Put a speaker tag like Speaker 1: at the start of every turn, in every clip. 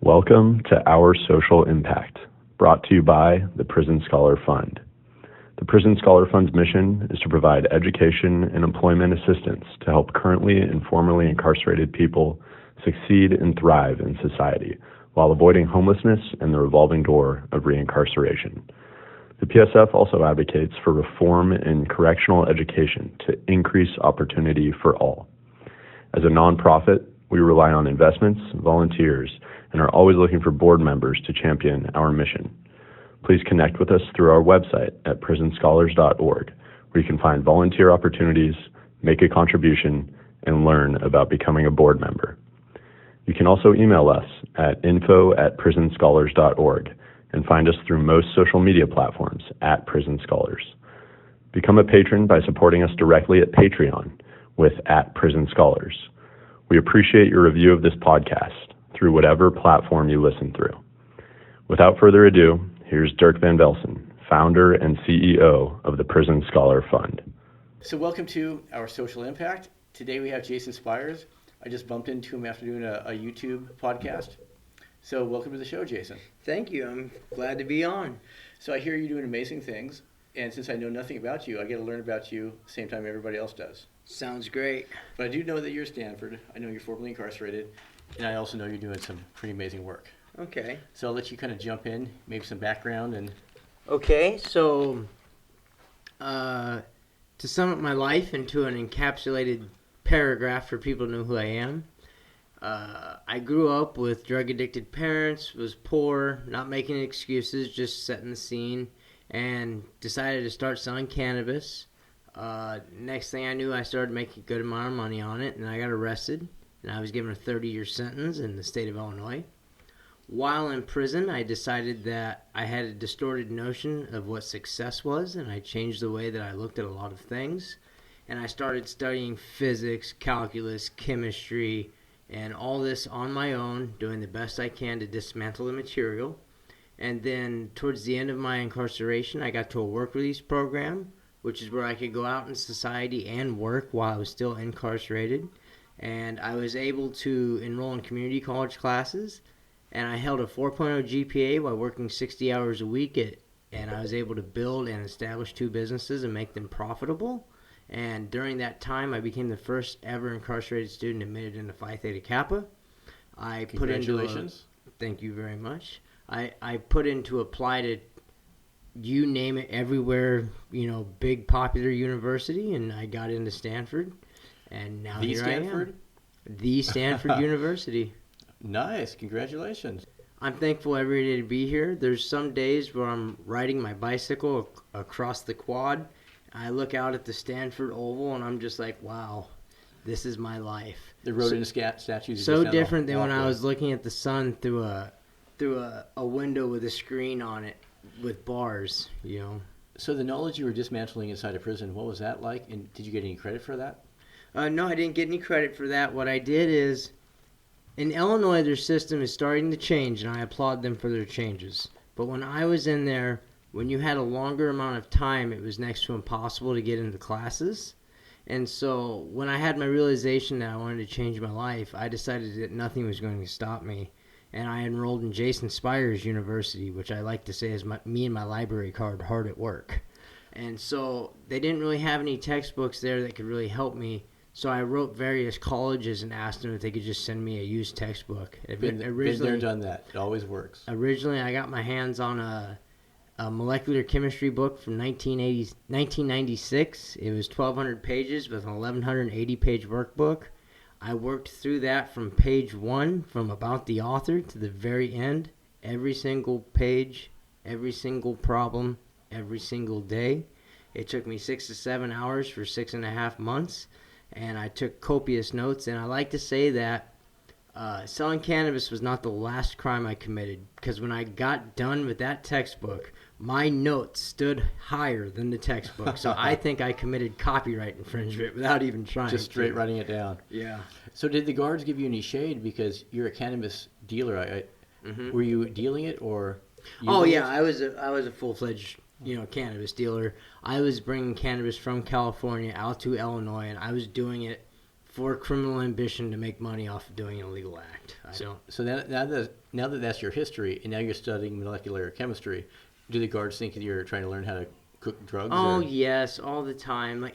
Speaker 1: Welcome to Our Social Impact, brought to you by the Prison Scholar Fund. The Prison Scholar Fund's mission is to provide education and employment assistance to help currently and formerly incarcerated people succeed and thrive in society while avoiding homelessness and the revolving door of reincarceration. The PSF also advocates for reform in correctional education to increase opportunity for all. As a nonprofit, we rely on investments, volunteers, and are always looking for board members to champion our mission. Please connect with us through our website at prisonscholars.org, where you can find volunteer opportunities, make a contribution, and learn about becoming a board member. You can also email us at info@prisonscholars.org and find us through most social media platforms at Prison Scholars. Become a patron by supporting us directly at Patreon with @PrisonScholars. We appreciate your review of this podcast through whatever platform you listen through. Without further ado, here's Dirk van Velzen, founder and CEO of the Prison Scholar Fund.
Speaker 2: So welcome to Our Social Impact. Today we have Jason Spyres. I just bumped into him after doing a YouTube podcast. So welcome to the show, Jason.
Speaker 3: Thank you. I'm glad to be on.
Speaker 2: So I hear you're doing amazing things, and since I know nothing about you, I get to learn about you the same time everybody else does.
Speaker 3: Sounds great.
Speaker 2: But I do know that you're at Stanford. I know you're formerly incarcerated, and I also know you're doing some pretty amazing work.
Speaker 3: Okay.
Speaker 2: So I'll let you kind of jump in, maybe some background and...
Speaker 3: Okay, so to sum up my life into an encapsulated paragraph for people to know who I am, I grew up with drug-addicted parents, was poor, not making excuses, just setting the scene, and decided to start selling cannabis. Next thing I knew, I started making a good amount of money on it, and I got arrested, and I was given a 30-year sentence in the state of Illinois. While in prison, I decided that I had a distorted notion of what success was, and I changed the way that I looked at a lot of things. And I started studying physics, calculus, chemistry, and all this on my own, doing the best I can to dismantle the material. And then towards the end of my incarceration, I got to a work release program, which is where I could go out in society and work while I was still incarcerated. And I was able to enroll in community college classes, and I held a 4.0 GPA while working 60 hours a week, and I was able to build and establish 2 businesses and make them profitable. And during that time, I became the first ever incarcerated student admitted into Phi Theta Kappa.
Speaker 2: Congratulations.
Speaker 3: Thank you very much. I put into apply to, you name it, everywhere, big popular university, and I got into Stanford. And now here
Speaker 2: Stanford?
Speaker 3: I am. The Stanford University.
Speaker 2: Nice. Congratulations.
Speaker 3: I'm thankful every day to be here. There's some days where I'm riding my bicycle across the quad. I look out at the Stanford Oval, and I'm just like, wow, this is my life.
Speaker 2: The road and statues.
Speaker 3: So different than when I was looking at the sun through a window with a screen on it with bars,
Speaker 2: So the knowledge you were dismantling inside a prison, what was that like? And did you get any credit for that?
Speaker 3: No, I didn't get any credit for that. What I did is, in Illinois, their system is starting to change, and I applaud them for their changes. But when I was in there, when you had a longer amount of time, it was next to impossible to get into classes. And so when I had my realization that I wanted to change my life, I decided that nothing was going to stop me. And I enrolled in Jason Spyres University, which I like to say is me and my library card, hard at work. And so they didn't really have any textbooks there that could really help me. So I wrote various colleges and asked them if they could just send me a used textbook.
Speaker 2: Been there, done that. It always works.
Speaker 3: Originally, I got my hands on a molecular chemistry book from 1996. It was 1,200 pages with an 1,180-page workbook. I worked through that from page 1, from about the author to the very end, every single page, every single problem, every single day. It took me 6 to 7 hours for 6.5 months, and I took copious notes. And I like to say that selling cannabis was not the last crime I committed, because when I got done with that textbook, my notes stood higher than the textbook. So I think I committed copyright infringement without even trying.
Speaker 2: Just straight writing it down.
Speaker 3: Yeah.
Speaker 2: So did the guards give you any shade because you're a cannabis dealer? Were you dealing it or?
Speaker 3: Oh yeah, I was a full-fledged cannabis dealer. I was bringing cannabis from California out to Illinois, and I was doing it for criminal ambition to make money off of doing an illegal act.
Speaker 2: So now that that's your history, and now you're studying molecular chemistry, do the guards think that you're trying to learn how to cook drugs?
Speaker 3: Oh, yes, all the time. Like,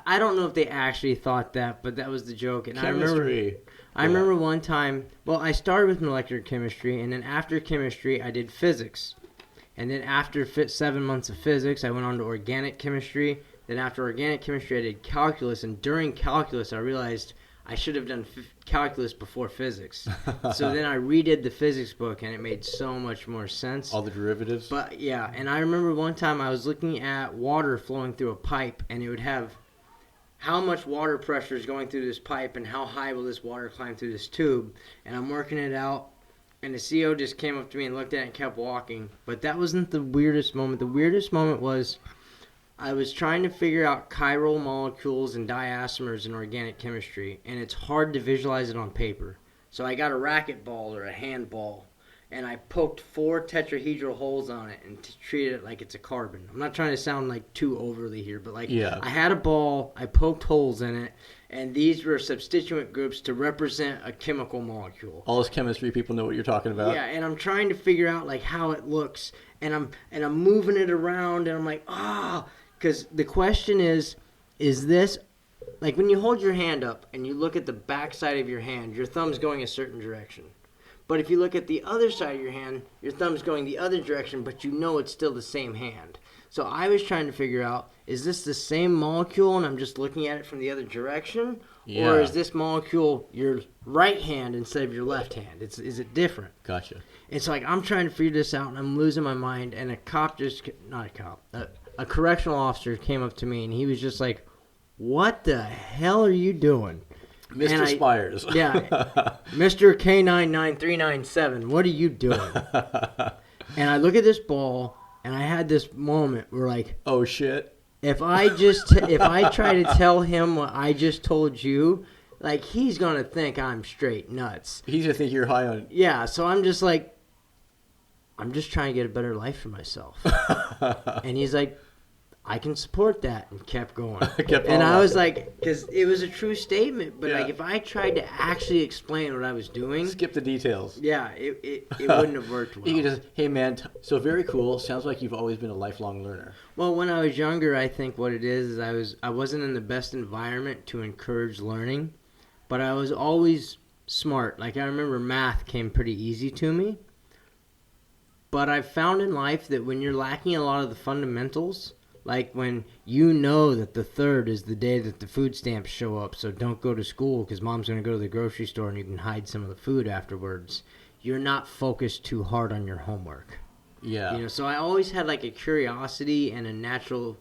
Speaker 3: I don't know if they actually thought that, but that was the joke. And
Speaker 2: Chemistry.
Speaker 3: I remember one time, well, I started with molecular chemistry, and then after chemistry, I did physics. And then after 7 months of physics, I went on to organic chemistry. Then after organic chemistry, I did calculus. And during calculus, I realized I should have done calculus before physics. So then I redid the physics book, and it made so much more sense.
Speaker 2: All the derivatives?
Speaker 3: But yeah, and I remember one time I was looking at water flowing through a pipe, and it would have how much water pressure is going through this pipe and how high will this water climb through this tube. And I'm working it out, and the CO just came up to me and looked at it and kept walking. But that wasn't the weirdest moment. The weirdest moment was I was trying to figure out chiral molecules and diasomers in organic chemistry, and it's hard to visualize it on paper. So I got a racquetball or a handball, and I poked 4 tetrahedral holes on it and treated it like it's a carbon. I'm not trying to sound like too overly here, but I had a ball, I poked holes in it, and these were substituent groups to represent a chemical molecule.
Speaker 2: All this chemistry people know what you're talking about.
Speaker 3: Yeah, and I'm trying to figure out like how it looks, and I'm moving it around, and I'm like, because the question is this, like when you hold your hand up and you look at the back side of your hand, your thumb's going a certain direction. But if you look at the other side of your hand, your thumb's going the other direction, but you know it's still the same hand. So I was trying to figure out, is this the same molecule and I'm just looking at it from the other direction? Yeah. Or is this molecule your right hand instead of your left hand? Is it different?
Speaker 2: Gotcha.
Speaker 3: It's like I'm trying to figure this out and I'm losing my mind, and a correctional officer came up to me and he was just like, "What the hell are you doing?"
Speaker 2: Mr. Spyres.
Speaker 3: Yeah. Mr. K99397, what are you doing? And I look at this ball and I had this moment where like,
Speaker 2: oh shit.
Speaker 3: If I try to tell him what I just told you, like he's going to think I'm straight nuts.
Speaker 2: He's going to think you're high on.
Speaker 3: Yeah, so I'm just like, I'm just trying to get a better life for myself. And he's like, I can support that, and kept going. And I was like, because it was a true statement, but like if I tried to actually explain what I was doing,
Speaker 2: skip the details.
Speaker 3: Yeah, it wouldn't have worked well.
Speaker 2: You could just, hey man, so very cool. Sounds like you've always been a lifelong learner.
Speaker 3: Well, when I was younger, I think what it is I wasn't in the best environment to encourage learning, but I was always smart. Like I remember math came pretty easy to me. But I've found in life that when you're lacking a lot of the fundamentals, like when you know that the 3rd is the day that the food stamps show up, so don't go to school because mom's going to go to the grocery store and you can hide some of the food afterwards, you're not focused too hard on your homework.
Speaker 2: Yeah.
Speaker 3: You know, so I always had like a curiosity and a natural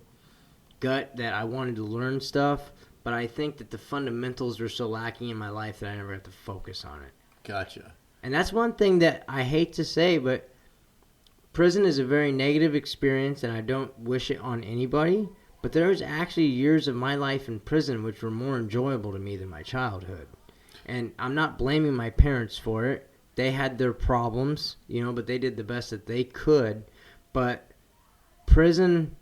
Speaker 3: gut that I wanted to learn stuff, but I think that the fundamentals were so lacking in my life that I never had to focus on it.
Speaker 2: Gotcha.
Speaker 3: And that's one thing that I hate to say, but prison is a very negative experience, and I don't wish it on anybody. But there was actually years of my life in prison which were more enjoyable to me than my childhood. And I'm not blaming my parents for it. They had their problems, but they did the best that they could. But prison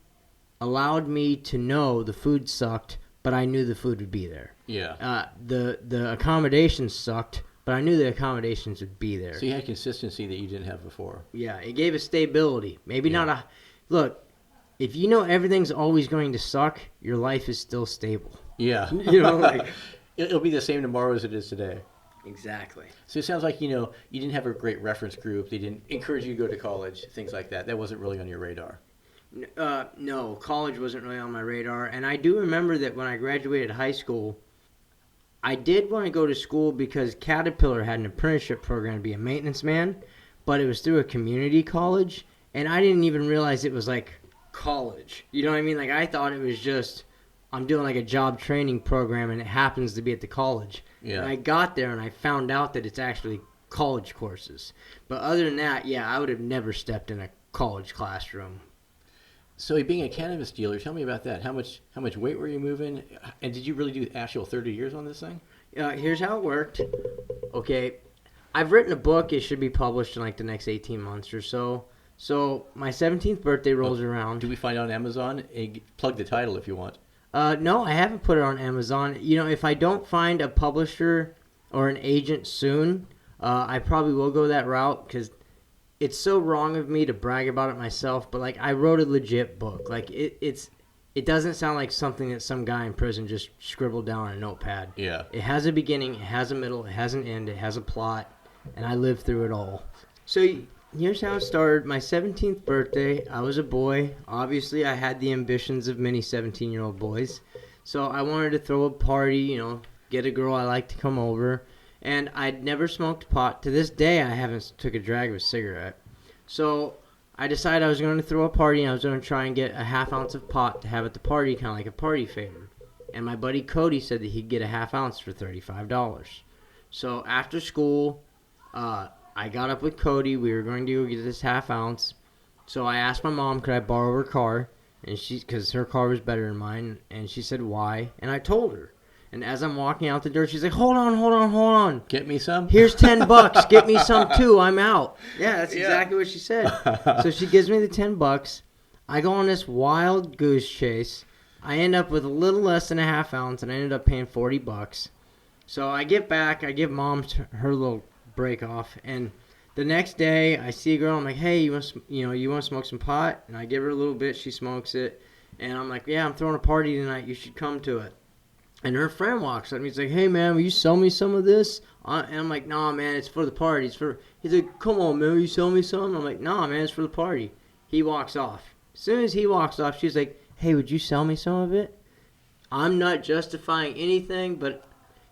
Speaker 3: allowed me to know the food sucked, but I knew the food would be there.
Speaker 2: Yeah.
Speaker 3: The accommodations sucked, but I knew the accommodations would be there.
Speaker 2: So you had consistency that you didn't have before.
Speaker 3: Yeah, it gave us stability. Maybe not a... Look, if you know everything's always going to suck, your life is still stable.
Speaker 2: Yeah.
Speaker 3: Like...
Speaker 2: It'll be the same tomorrow as it is today.
Speaker 3: Exactly.
Speaker 2: So it sounds like, you didn't have a great reference group. They didn't encourage you to go to college, things like that. That wasn't really on your radar.
Speaker 3: No, college wasn't really on my radar. And I do remember that when I graduated high school, I did want to go to school because Caterpillar had an apprenticeship program to be a maintenance man, but it was through a community college, and I didn't even realize it was like college. You know what I mean? Like I thought it was just I'm doing like a job training program and it happens to be at the college. Yeah. And I got there and I found out that it's actually college courses. But other than that, yeah, I would have never stepped in a college classroom.
Speaker 2: So being a cannabis dealer, tell me about that. How much weight were you moving? And did you really do actual 30 years on this thing?
Speaker 3: Here's how it worked. Okay, I've written a book. It should be published in like the next 18 months or so. So my 17th birthday rolls around.
Speaker 2: Do we find it on Amazon? And plug the title if you want.
Speaker 3: No, I haven't put it on Amazon. If I don't find a publisher or an agent soon, I probably will go that route because it's so wrong of me to brag about it myself. But like, I wrote a legit book. Like it doesn't sound like something that some guy in prison just scribbled down on a notepad.
Speaker 2: Yeah.
Speaker 3: It has a beginning, it has a middle, it has an end, it has a plot, and I lived through it all. So here's how it started. My 17th birthday, I was a boy. Obviously, I had the ambitions of many 17-year-old boys. So I wanted to throw a party, get a girl I liked to come over. And I'd never smoked pot. To this day, I haven't took a drag of a cigarette. So I decided I was going to throw a party, and I was going to try and get a half ounce of pot to have at the party, kind of like a party favor. And my buddy Cody said that he'd get a half ounce for $35. So after school, I got up with Cody. We were going to go get this half ounce. So I asked my mom, could I borrow her car? And because her car was better than mine. And she said, why? And I told her. And as I'm walking out the door, she's like, hold on.
Speaker 2: Get me some?
Speaker 3: Here's $10. Get me some too. I'm out. Yeah, that's exactly what she said. So she gives me the $10. I go on this wild goose chase. I end up with a little less than a half ounce, and I ended up paying $40. So I get back. I give mom her little break off, and the next day I see a girl. I'm like, hey, you want to smoke some pot? And I give her a little bit. She smokes it, and I'm like, yeah, I'm throwing a party tonight. You should come to it. And her friend walks up and he's like, hey, man, will you sell me some of this? And I'm like, nah, man, it's for the party. He's like, come on, man, will you sell me some? I'm like, nah, man, it's for the party. He walks off. As soon as he walks off, she's like, hey, would you sell me some of it? I'm not justifying anything, but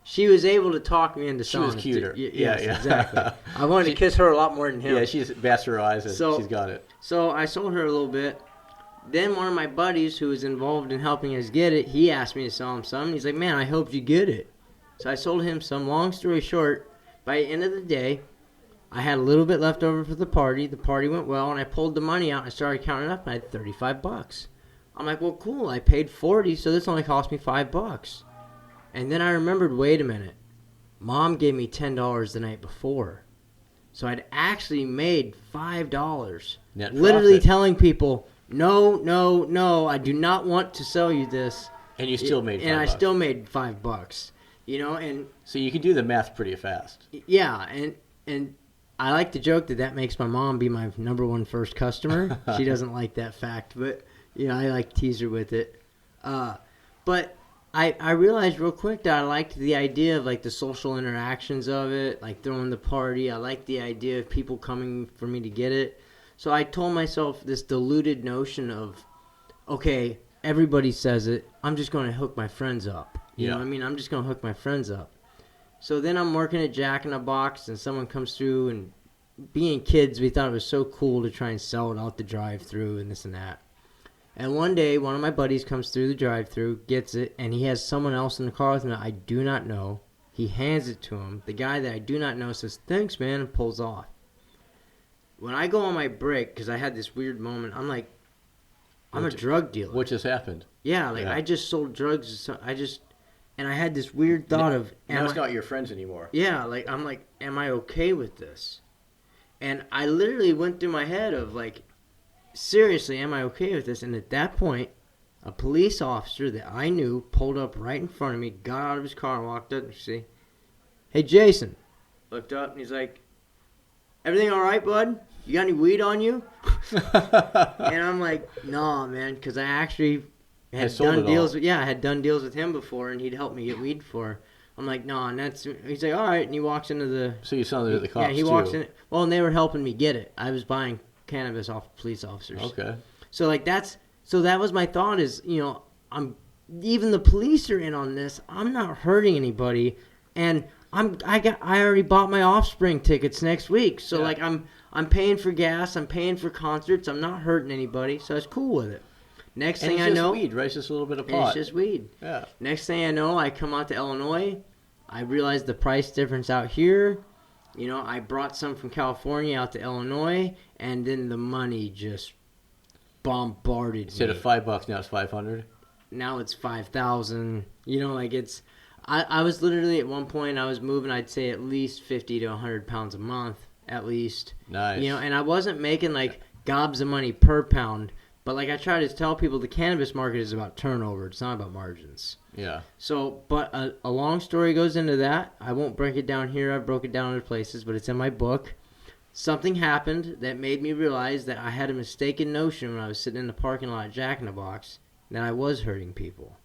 Speaker 3: she was able to talk me into selling it.
Speaker 2: She was cuter.
Speaker 3: Yes, exactly. I wanted to kiss her a lot more than him.
Speaker 2: Yeah, she's bats her eyes and she's got it.
Speaker 3: So I sold her a little bit. Then one of my buddies who was involved in helping us get it, he asked me to sell him some. He's like, man, I hope you get it. So I sold him some. Long story short, by the end of the day, I had a little bit left over for the party. The party went well, and I pulled the money out, and I started counting up, and I had $35. I'm like, well, cool. I paid $40, so this only cost me $5. And then I remembered, wait a minute. Mom gave me $10 the night before. So I'd actually made $5.
Speaker 2: Net
Speaker 3: literally
Speaker 2: profit.
Speaker 3: Telling people, no, I do not want to sell you this.
Speaker 2: And you still made $5.
Speaker 3: And I still made $5. And
Speaker 2: so you can do the math pretty fast.
Speaker 3: Yeah, and I like to joke that makes my mom be my number one first customer. She doesn't like that fact, but I like to tease her with it. But I realized real quick that I liked the idea of like the social interactions of it, like throwing the party. I liked the idea of people coming for me to get it. So I told myself this diluted notion of, okay, everybody says it. I'm just going to hook my friends up. You know what I mean? I'm just going to hook my friends up. So then I'm working at Jack in the Box, and someone comes through, and being kids, we thought it was so cool to try and sell it out the drive-thru and this and that. And one day, one of my buddies comes through the drive-thru, gets it, and he has someone else in the car with him that I do not know. He hands it to him. The guy that I do not know says, thanks, man, and pulls off. When I go on my break, because I had this weird moment, I'm like, I'm a drug dealer.
Speaker 2: What just happened?
Speaker 3: Yeah, I just sold drugs. And I had this weird thought of...
Speaker 2: Now it's not your friends anymore.
Speaker 3: Yeah, I'm like, am I okay with this? And I literally went through my head of like, seriously, am I okay with this? And at that point, a police officer that I knew pulled up right in front of me, got out of his car and walked up and said, hey, Jason. Looked up and he's like, everything all right, bud? You got any weed on you? And I'm like, nah, man, because I actually had done deals with, I had done deals with him before, and he'd helped me get weed for. I'm like, nah, and he's like, all right, and he walks into the.
Speaker 2: So you sounded at the cops,
Speaker 3: yeah, he walks in. Well, and they were helping me get it. I was buying cannabis off police officers.
Speaker 2: Okay.
Speaker 3: So that was my thought is, even the police are in on this. I'm not hurting anybody, and I already bought my Offspring tickets next week. So I'm paying for gas, I'm paying for concerts, I'm not hurting anybody, so I was cool with it. Next thing I know,
Speaker 2: it's just weed, right? It's just a little bit of pot.
Speaker 3: And it's just weed.
Speaker 2: Yeah.
Speaker 3: Next thing I know, I come out to Illinois. I realized the price difference out here. I brought some from California out to Illinois, and then the money just bombarded me.
Speaker 2: Instead of $5, now it's $500.
Speaker 3: Now it's 5,000. It's. I was literally at one point I was moving. I'd say at least 50 to 100 pounds a month, at least.
Speaker 2: Nice.
Speaker 3: And I wasn't making like gobs of money per pound. But like I try to tell people, the cannabis market is about turnover. It's not about margins.
Speaker 2: Yeah.
Speaker 3: So, but a long story goes into that. I won't break it down here. I broke it down other places, but it's in my book. Something happened that made me realize that I had a mistaken notion when I was sitting in the parking lot at Jack in the Box that I was hurting people.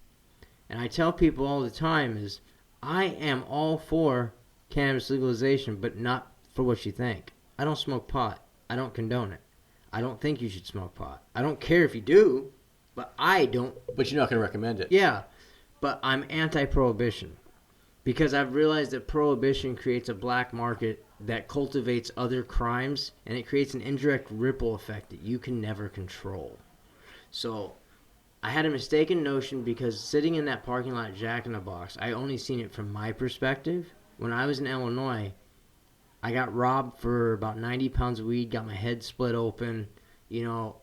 Speaker 3: And I tell people all the time is, I am all for cannabis legalization, but not for what you think. I don't smoke pot. I don't condone it. I don't think you should smoke pot. I don't care if you do, but I don't.
Speaker 2: But you're not going to recommend it.
Speaker 3: Yeah, but I'm anti-prohibition because I've realized that prohibition creates a black market that cultivates other crimes, and it creates an indirect ripple effect that you can never control. So I had a mistaken notion because sitting in that parking lot at Jack in the Box, I only seen it from my perspective. When I was in Illinois, I got robbed for about 90 pounds of weed, got my head split open. You know,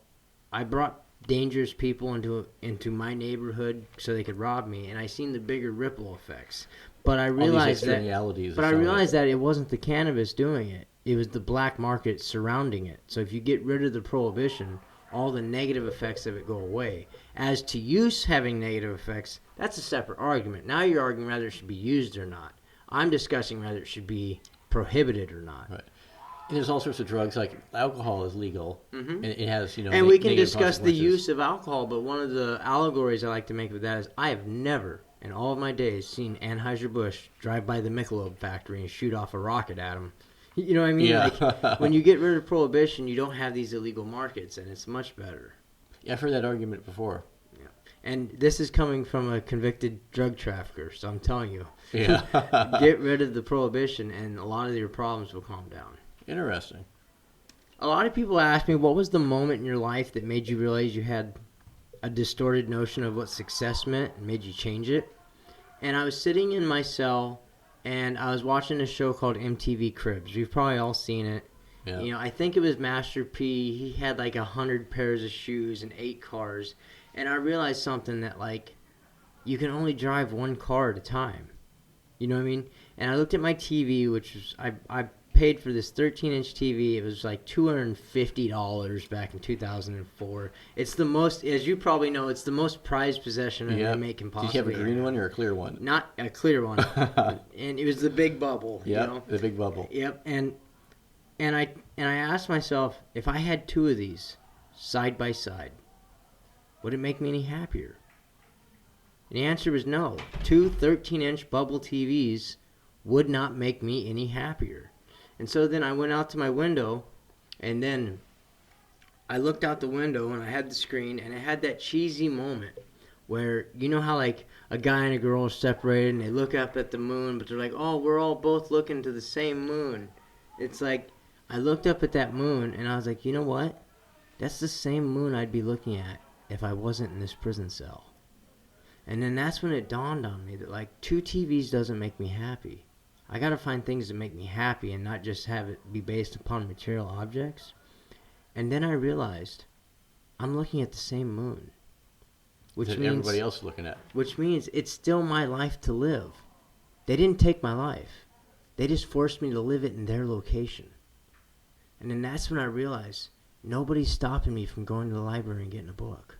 Speaker 3: I brought dangerous people into my neighborhood so they could rob me, and I seen the bigger ripple effects. But I realized that it wasn't the cannabis doing it. It was the black market surrounding it. So if you get rid of the prohibition, all the negative effects of it go away. As to use having negative effects, that's a separate argument. Now you're arguing whether it should be used or not. I'm discussing whether it should be prohibited or not.
Speaker 2: Right. And there's all sorts of drugs, like alcohol is legal, and it has,
Speaker 3: And we can discuss the use of alcohol, but one of the allegories I like to make with that is I have never, in all of my days, seen Anheuser-Busch drive by the Michelob factory and shoot off a rocket at them. You know what I mean?
Speaker 2: Yeah.
Speaker 3: Like, when you get rid of prohibition, you don't have these illegal markets, and it's much better.
Speaker 2: Yeah, I've heard that argument before.
Speaker 3: Yeah. And this is coming from a convicted drug trafficker, so I'm telling you.
Speaker 2: Yeah.
Speaker 3: Get rid of the prohibition, and a lot of your problems will calm down.
Speaker 2: Interesting.
Speaker 3: A lot of people ask me, what was the moment in your life that made you realize you had a distorted notion of what success meant and made you change it? And I was sitting in my cell, and I was watching a show called MTV Cribs. We've probably all seen it.
Speaker 2: Yeah.
Speaker 3: You know, I think it was Master P. He had like 100 pairs of shoes and 8 cars. And I realized something that, like, you can only drive one car at a time. You know what I mean? And I looked at my TV, which was, I paid for this 13-inch TV. It was like $250 back in 2004. It's the most, as you probably know, it's the most prized possession an inmate can possibly have.
Speaker 2: Did you have a green one or a clear one?
Speaker 3: Not a clear one. And it was the big bubble.
Speaker 2: Yeah,
Speaker 3: you know?
Speaker 2: the big bubble.
Speaker 3: Yep. And I asked myself, if I had 2 of these side by side, would it make me any happier? And the answer was no. 2 13-inch bubble TVs would not make me any happier. And so then I went out to my window, and then I looked out the window, and I had the screen, and it had that cheesy moment where, you know how, like, a guy and a girl are separated, and they look up at the moon, but they're like, oh, we're all both looking to the same moon. It's like, I looked up at that moon, and I was like, you know what? That's the same moon I'd be looking at if I wasn't in this prison cell. And then that's when it dawned on me that, like, 2 TVs doesn't make me happy. I gotta find things that make me happy and not just have it be based upon material objects. And then I realized I'm looking at the same moon. Which means
Speaker 2: everybody else is looking at.
Speaker 3: Which means it's still my life to live. They didn't take my life. They just forced me to live it in their location. And then that's when I realized nobody's stopping me from going to the library and getting a book.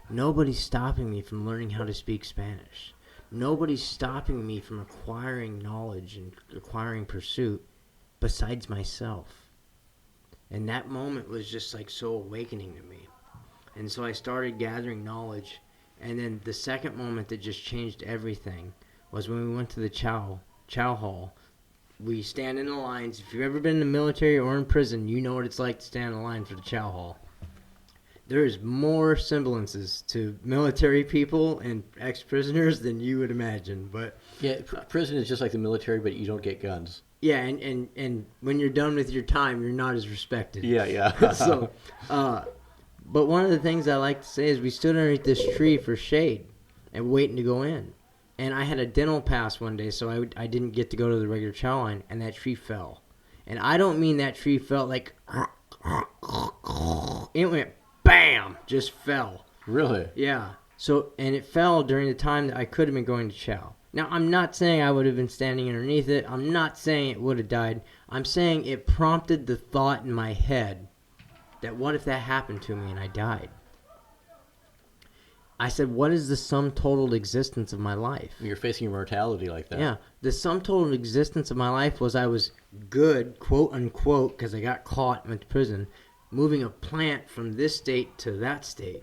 Speaker 3: Nobody's stopping me from learning how to speak Spanish. Nobody's stopping me from acquiring knowledge and acquiring pursuit besides myself. And that moment was just like so awakening to me. And so I started gathering knowledge. And then the second moment that just changed everything was when we went to the chow hall. We stand in the lines. If you've ever been in the military or in prison, you know what it's like to stand in line for the chow hall. There's more semblances to military people and ex-prisoners than you would imagine. But
Speaker 2: yeah, prison is just like the military, but you don't get guns.
Speaker 3: Yeah, and when you're done with your time, you're not as respected.
Speaker 2: Yeah.
Speaker 3: So, but one of the things I like to say is we stood underneath this tree for shade and waiting to go in. And I had a dental pass one day, so I didn't get to go to the regular chow line, and that tree fell. And I don't mean that tree fell like... It went bam! Just fell.
Speaker 2: Really?
Speaker 3: Yeah. So, and it fell during the time that I could have been going to chow. Now, I'm not saying I would have been standing underneath it. I'm not saying it would have died. I'm saying it prompted the thought in my head that what if that happened to me and I died? I said, what is the sum total existence of my life?
Speaker 2: You're facing mortality like that.
Speaker 3: Yeah. The sum total existence of my life was I was good, quote unquote, because I got caught and went to prison, moving a plant from this state to that state.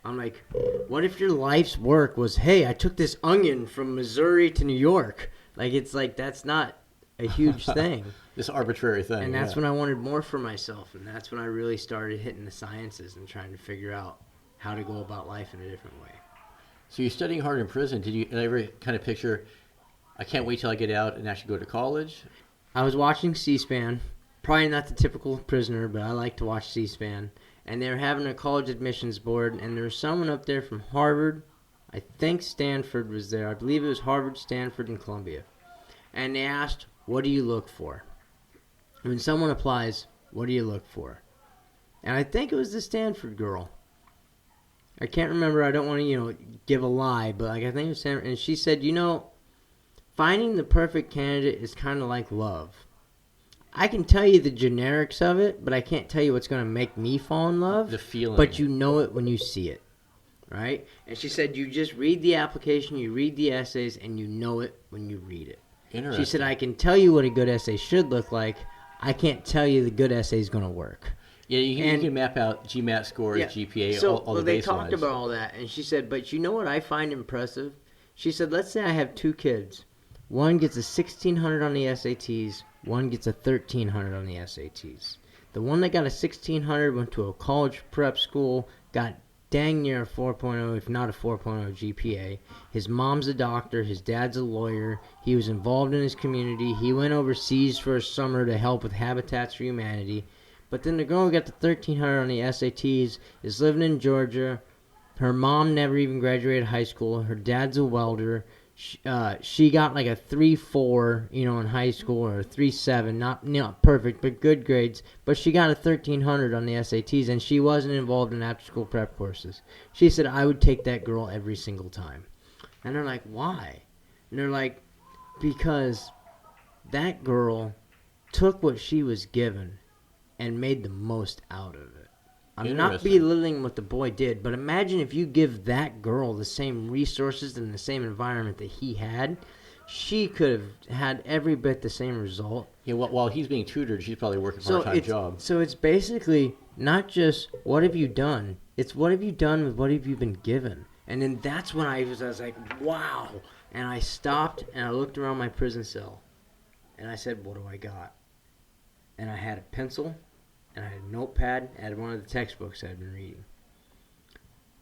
Speaker 3: I'm like, what if your life's work was, hey, I took this onion from Missouri to New York? Like, it's like, that's not a huge thing.
Speaker 2: This arbitrary thing.
Speaker 3: And that's when I wanted more for myself. And that's when I really started hitting the sciences and trying to figure out how to go about life in a different way.
Speaker 2: So you're studying hard in prison. Did you ever kind of picture, I can't wait till I get out and actually go to college?
Speaker 3: I was watching C-SPAN. Probably not the typical prisoner, but I like to watch C-SPAN. And they were having a college admissions board, and there was someone up there from Harvard. I think Stanford was there. I believe it was Harvard, Stanford, and Columbia. And they asked, what do you look for? When someone applies, what do you look for? And I think it was the Stanford girl. I can't remember. I don't want to, give a lie, but I think it was Stanford. And she said, finding the perfect candidate is kind of like love. I can tell you the generics of it, but I can't tell you what's going to make me fall in love.
Speaker 2: The feeling.
Speaker 3: But you know it when you see it, right? And she said, you just read the application, you read the essays, and you know it when you read it.
Speaker 2: Interesting.
Speaker 3: She said, I can tell you what a good essay should look like. I can't tell you the good essay is going to work.
Speaker 2: Yeah, you can map out GMAT scores, GPA, all the
Speaker 3: they
Speaker 2: baselines.
Speaker 3: talked about all that, and she said, but you know what I find impressive? She said, let's say I have 2 kids. One gets a 1,600 on the SATs, one gets a 1,300 on the SATs. The one that got a 1,600 went to a college prep school, got dang near a 4.0, if not a 4.0 GPA. His mom's a doctor, his dad's a lawyer, he was involved in his community, he went overseas for a summer to help with Habitats for Humanity. But then the girl who got the 1,300 on the SATs is living in Georgia. Her mom never even graduated high school. Her dad's a welder. She got like a 3.4, in high school, or a 3.7, not perfect, but good grades. But she got a 1,300 on the SATs, and she wasn't involved in after-school prep courses. She said, I would take that girl every single time. And they're like, why? And they're like, because that girl took what she was given and made the most out of it. I'm not belittling what the boy did, but imagine if you give that girl the same resources and the same environment that he had, she could have had every bit the same result.
Speaker 2: Yeah, while he's being tutored, she's probably working a part-time job.
Speaker 3: So it's basically not just what have you done, it's what have you done with what have you been given. And then that's when I was like, wow. And I stopped and I looked around my prison cell and I said, what do I got? And I had a pencil, and I had a notepad, and I had one of the textbooks I'd been reading.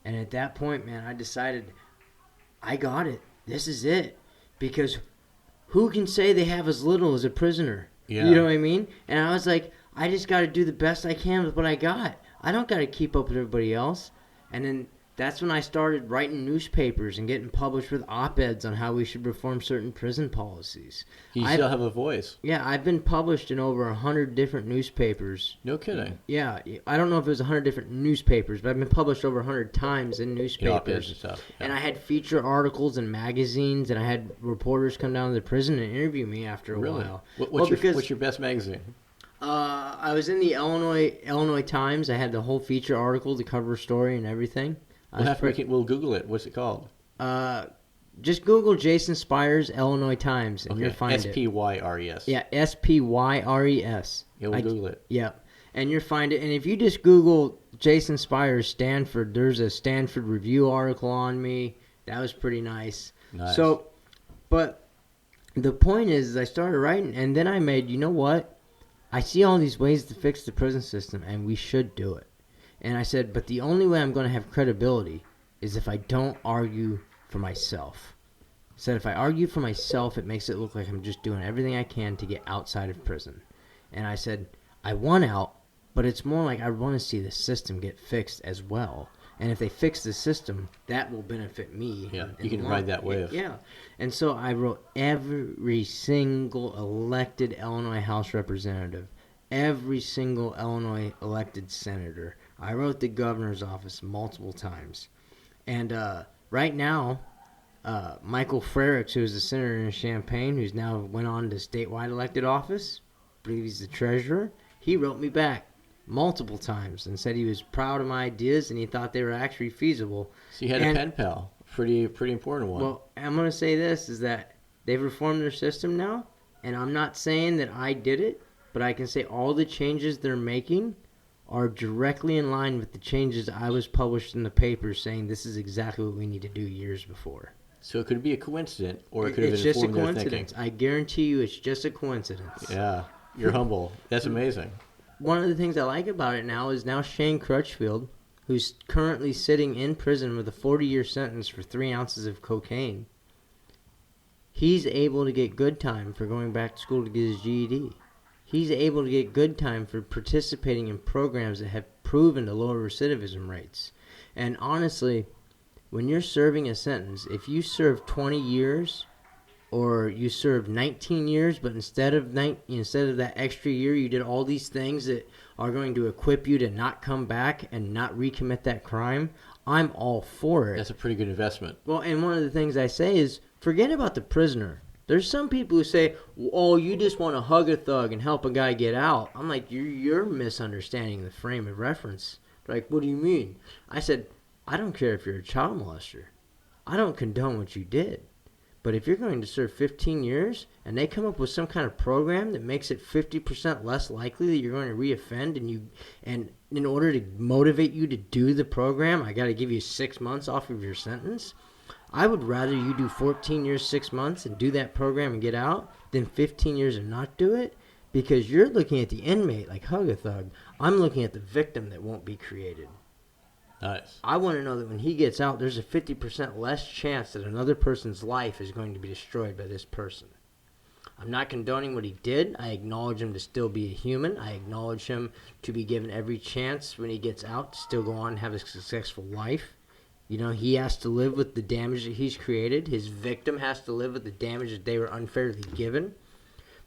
Speaker 3: And at that point, man, I decided, I got it. This is it. Because who can say they have as little as a prisoner?
Speaker 2: Yeah.
Speaker 3: You know what I mean? And I was like, I just got to do the best I can with what I got. I don't got to keep up with everybody else. And then that's when I started writing newspapers and getting published with op-eds on how we should reform certain prison policies.
Speaker 2: You still have a voice.
Speaker 3: Yeah, I've been published in over 100 different newspapers.
Speaker 2: No kidding.
Speaker 3: Yeah, I don't know if it was 100 different newspapers, but I've been published over 100 times in newspapers.
Speaker 2: Op-eds and stuff. Yeah.
Speaker 3: And I had feature articles in magazines, and I had reporters come down to the prison and interview me after a while.
Speaker 2: What's your best magazine?
Speaker 3: I was in the Illinois Times. I had the whole feature article, the cover story, and everything.
Speaker 2: We'll Google it. What's it called?
Speaker 3: Just Google Jason Spyres, Illinois Times, and you'll find it.
Speaker 2: S-P-Y-R-E-S.
Speaker 3: Yeah, S-P-Y-R-E-S.
Speaker 2: Yeah, we'll Google it.
Speaker 3: Yeah, and you'll find it. And if you just Google Jason Spyres Stanford, there's a Stanford Review article on me. That was pretty nice.
Speaker 2: Nice.
Speaker 3: So, but the point is I started writing, and then I made, you know what? I see all these ways to fix the prison system, and we should do it. And I said, but the only way I'm going to have credibility is if I don't argue for myself. I said, if I argue for myself, it makes it look like I'm just doing everything I can to get outside of prison. And I said, I want out, but it's more like I want to see the system get fixed as well. And if they fix the system, that will benefit me.
Speaker 2: Yeah, you can ride that wave.
Speaker 3: Yeah. And so I wrote every single elected Illinois House representative, every single Illinois elected senator. I wrote the governor's office multiple times. And right now, Michael Frericks, who's the senator in Champaign, who's now went on to statewide elected office, I believe he's the treasurer, he wrote me back. multiple times and said he was proud of my ideas and he thought they were actually feasible.
Speaker 2: So you had a pen pal, pretty important one.
Speaker 3: Well, I'm going to say this, is that they've reformed their system now, and I'm not saying that I did it, but I can say all the changes they're making are directly in line with the changes I was published in the paper saying this is exactly what we need to do years before.
Speaker 2: So it could be a coincidence, or it could have
Speaker 3: It's
Speaker 2: been
Speaker 3: just a
Speaker 2: informed their
Speaker 3: coincidence.
Speaker 2: thinking.
Speaker 3: I guarantee you it's just a coincidence.
Speaker 2: Yeah, you're humble. That's amazing.
Speaker 3: One of the things I like about it now is now Shane Crutchfield, who's currently sitting in prison with a 40-year sentence for 3 ounces of cocaine, he's able to get good time for going back to school to get his GED. He's able to get good time for participating in programs that have proven to lower recidivism rates. And honestly, when you're serving a sentence, if you serve 20 years or you serve 19 years, but instead of that extra year, you did all these things that are going to equip you to not come back and not recommit that crime, I'm all for it.
Speaker 2: That's a pretty good investment.
Speaker 3: Well, and one of the things I say is, forget about the prisoner. There's some people who say, oh, you just want to hug a thug and help a guy get out. I'm like, you're misunderstanding the frame of reference. They're like, what do you mean? I said, I don't care if you're a child molester. I don't condone what you did. But if you're going to serve 15 years and they come up with some kind of program that makes it 50% less likely that you're going to reoffend, and in order to motivate you to do the program, I got to give you 6 months off of your sentence, I would rather you do 14 years, 6 months and do that program and get out than 15 years and not do it, because you're looking at the inmate like hug a thug. I'm looking at the victim that won't be created.
Speaker 2: Nice.
Speaker 3: I want to know that when he gets out, there's a 50% less chance that another person's life is going to be destroyed by this person. I'm not condoning what he did. I acknowledge him to still be a human. I acknowledge him to be given every chance when he gets out to still go on and have a successful life. You know, he has to live with the damage that he's created. His victim has to live with the damage that they were unfairly given.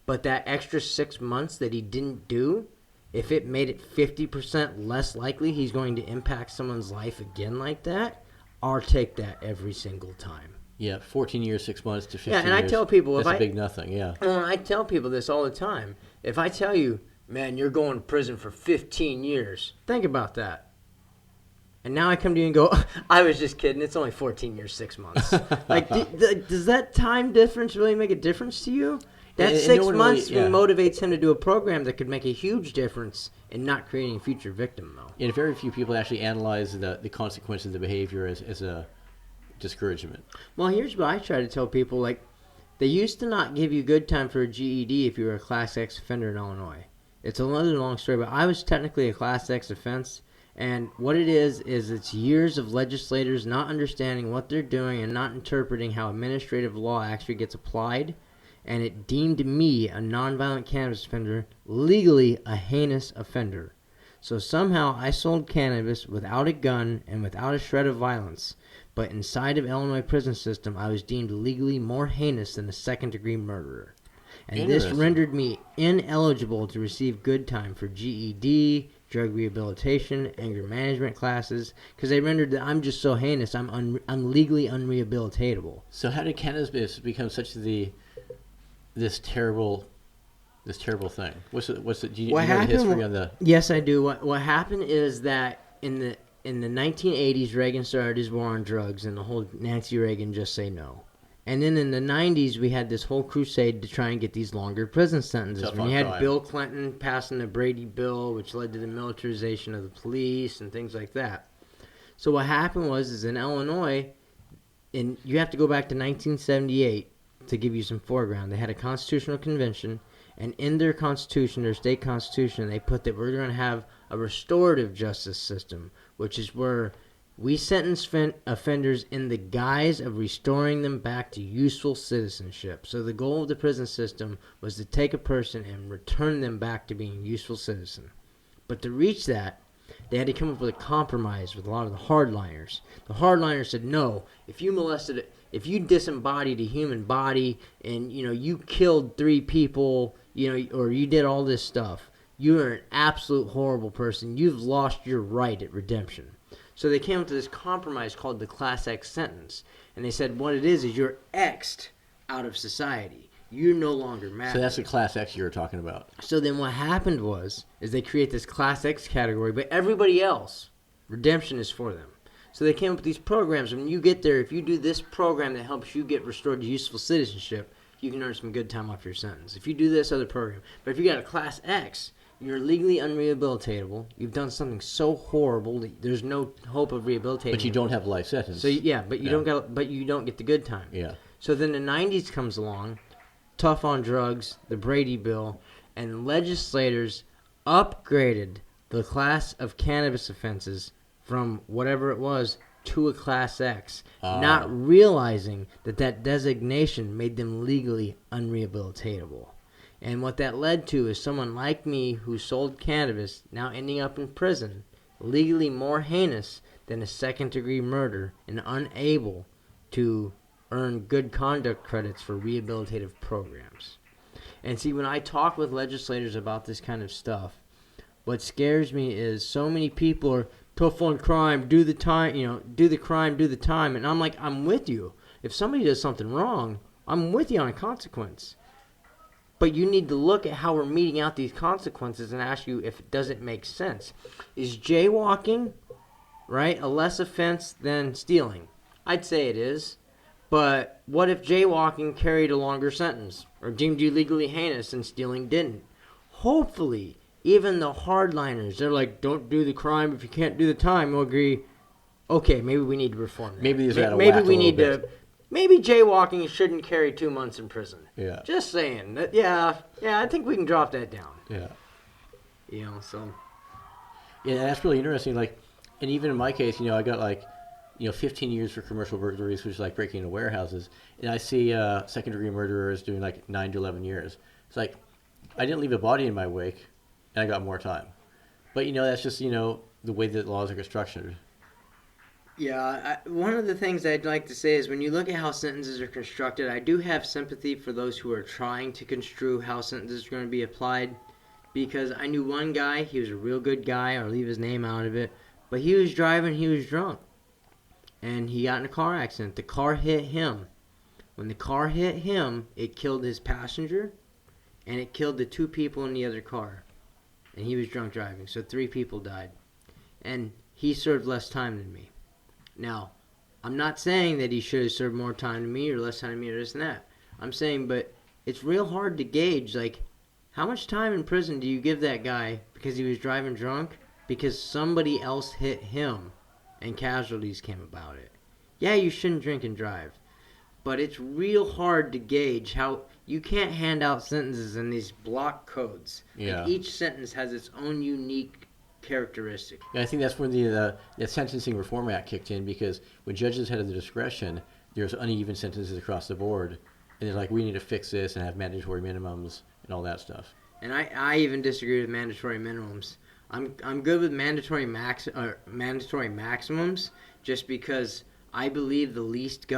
Speaker 3: But that extra 6 months that he didn't do, if it made it 50% less likely he's going to impact someone's life again like that, I'll take that every single time.
Speaker 2: Yeah, 14 years, 6 months to 15
Speaker 3: years. Yeah, and
Speaker 2: years.
Speaker 3: I tell people,
Speaker 2: that's a big nothing, yeah.
Speaker 3: Well, I tell people this all the time. If I tell you, man, you're going to prison for 15 years, think about that. And now I come to you and go, I was just kidding. It's only 14 years, 6 months. Like, does that time difference really make a difference to you? That
Speaker 2: and
Speaker 3: 6
Speaker 2: no
Speaker 3: months
Speaker 2: really, yeah.
Speaker 3: motivates him to do a program that could make a huge difference in not creating a future victim, though.
Speaker 2: And very few people actually analyze the consequences of the behavior as a discouragement.
Speaker 3: Well, here's what I try to tell people. Like, they used to not give you good time for a GED if you were a Class X offender in Illinois. It's another long story, but I was technically a Class X offense. And what it is it's years of legislators not understanding what they're doing and not interpreting how administrative law actually gets applied. And it deemed me, a nonviolent cannabis offender, legally a heinous offender. So somehow I sold cannabis without a gun and without a shred of violence. But inside of Illinois prison system, I was deemed legally more heinous than a second-degree murderer. And this rendered me ineligible to receive good time for GED, drug rehabilitation, anger management classes, because they rendered that I'm just so heinous, I'm legally unrehabilitatable.
Speaker 2: So how did cannabis become such this terrible thing? Do you know the history on the?
Speaker 3: Yes, I do. What happened is that in the 1980s, Reagan started his war on drugs, and the whole Nancy Reagan just say no. And then in the 90s, we had this whole crusade to try and get these longer prison sentences. When you had Bill Clinton passing the Brady Bill, which led to the militarization of the police and things like that. So what happened was in Illinois, and you have to go back to 1978 to give you some foreground. They had a constitutional convention, and in their constitution, their state constitution, they put that we're going to have a restorative justice system, which is where we sentence offenders in the guise of restoring them back to useful citizenship. So the goal of the prison system was to take a person and return them back to being a useful citizen. But to reach that, they had to come up with a compromise with a lot of the hardliners. The hardliners said, no, if you disembodied a human body and you killed 3 people, or you did all this stuff, you are an absolute horrible person. You've lost your right at redemption. So they came up to this compromise called the Class X sentence. And they said what it is you're X'd out of society. You're no longer mad.
Speaker 2: So that's the Class X you were talking about.
Speaker 3: So then what happened is they create this Class X category, but everybody else, redemption is for them. So they came up with these programs. When you get there, if you do this program that helps you get restored to useful citizenship, you can earn some good time off your sentence. If you do this other program. But if you got a Class X, you're legally unrehabilitatable. You've done something so horrible that there's no hope of rehabilitating.
Speaker 2: But you don't have a life sentence.
Speaker 3: So yeah, but you don't get the good time.
Speaker 2: Yeah.
Speaker 3: So then the 90s comes along, tough on drugs, the Brady Bill, and legislators upgraded the class of cannabis offenses from whatever it was to a Class X, not realizing that designation made them legally unrehabilitatable. And what that led to is someone like me who sold cannabis now ending up in prison, legally more heinous than a second-degree murder and unable to earn good conduct credits for rehabilitative programs. And see, when I talk with legislators about this kind of stuff, what scares me is so many people are tough on crime, do the time, do the crime, do the time. And I'm like, I'm with you. If somebody does something wrong, I'm with you on a consequence. But you need to look at how we're meting out these consequences and ask you if it doesn't make sense. Is jaywalking, right, a less offense than stealing? I'd say it is. But what if jaywalking carried a longer sentence or deemed you legally heinous and stealing didn't? Hopefully, even the hardliners, they're like, don't do the crime if you can't do the time. We'll agree, okay, maybe we need to reform that.
Speaker 2: Maybe these maybe
Speaker 3: we need to. Maybe jaywalking shouldn't carry 2 months in prison.
Speaker 2: Yeah.
Speaker 3: Just saying. Yeah, I think we can drop that down.
Speaker 2: Yeah.
Speaker 3: So.
Speaker 2: Yeah, that's really interesting. Like, and even in my case, I got 15 years for commercial burglaries, which is like breaking into warehouses. And I see second-degree murderers doing 9 to 11 years. It's like, I didn't leave a body in my wake, and I got more time. But, that's just, the way that laws are constructed.
Speaker 3: Yeah, one of the things I'd like to say is when you look at how sentences are constructed, I do have sympathy for those who are trying to construe how sentences are going to be applied, because I knew one guy, he was a real good guy, I'll leave his name out of it, but he was driving, he was drunk, and he got in a car accident. The car hit him. When the car hit him, it killed his passenger, and it killed the 2 people in the other car, and he was drunk driving, so 3 people died, and he served less time than me. Now, I'm not saying that he should have served more time to me or less time to me or this and that. I'm saying, but it's real hard to gauge, how much time in prison do you give that guy because he was driving drunk? Because somebody else hit him and casualties came about it. Yeah, you shouldn't drink and drive. But it's real hard to gauge how you can't hand out sentences in these block codes.
Speaker 2: Yeah.
Speaker 3: Each sentence has its own unique characteristic.
Speaker 2: Yeah, I think that's when the Sentencing Reform Act kicked in, because when judges had the discretion, there's uneven sentences across the board, and they're like, we need to fix this and have mandatory minimums and all that stuff.
Speaker 3: And I even disagree with mandatory minimums. I'm good with mandatory maximums, just because I believe the least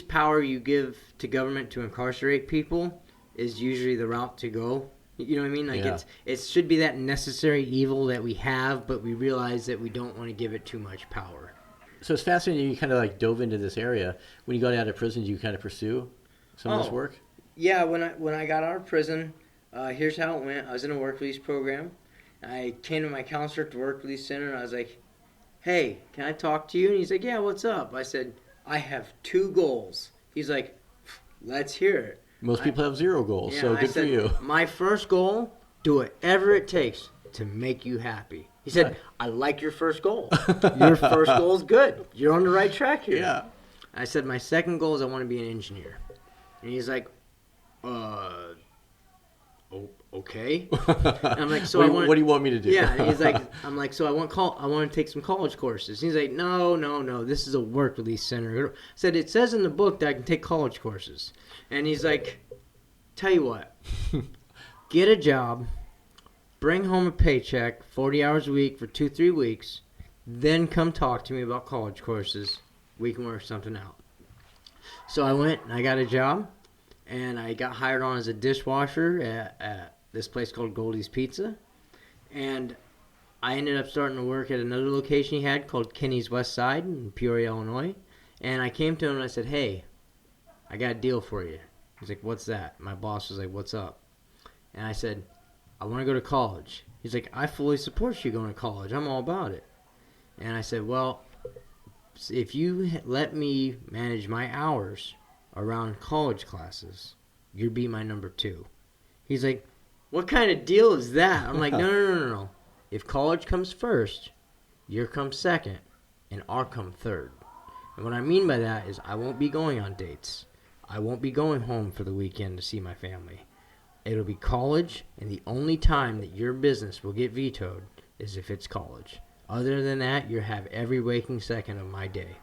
Speaker 3: power you give to government to incarcerate people is usually the route to go. You know what I mean? It should be that necessary evil that we have, but we realize that we don't want to give it too much power.
Speaker 2: So it's fascinating you kind of dove into this area. When you got out of prison, did you kind of pursue some of this work?
Speaker 3: Yeah, when I got out of prison, here's how it went. I was in a work release program. I came to my counselor at the work release center, and I was like, hey, can I talk to you? And he's like, yeah, what's up? I said, I have 2 goals. He's like, let's hear it.
Speaker 2: Most people have 0 goals, so good for you.
Speaker 3: My first goal, do whatever it takes to make you happy. He said, I like your first goal. Your first goal is good. You're on the right track here.
Speaker 2: Yeah.
Speaker 3: I said, my second goal is I want to be an engineer. And he's like, okay. And I'm like, so
Speaker 2: what do you want me to do?
Speaker 3: Yeah, and he's like, I'm like, so I want to take some college courses. He's like, no, this is a work release center. I said, it says in the book that I can take college courses. And he's like, tell you what, get a job, bring home a paycheck, 40 hours a week for 2-3 weeks, then come talk to me about college courses. We can work something out. So I went and I got a job, and I got hired on as a dishwasher at this place called Goldie's Pizza. And I ended up starting to work at another location he had called Kenny's West Side in Peoria, Illinois. And I came to him and I said, hey, I got a deal for you. He's like, what's that? My boss was like, what's up? And I said, I want to go to college. He's like, I fully support you going to college. I'm all about it. And I said, well, if you let me manage my hours around college classes, you'd be my number 2. He's like, what kind of deal is that? I'm like, no. If college comes first, your comes second, and our come third. And what I mean by that is I won't be going on dates. I won't be going home for the weekend to see my family. It'll be college, and the only time that your business will get vetoed is if it's college. Other than that, you'll have every waking second of my day.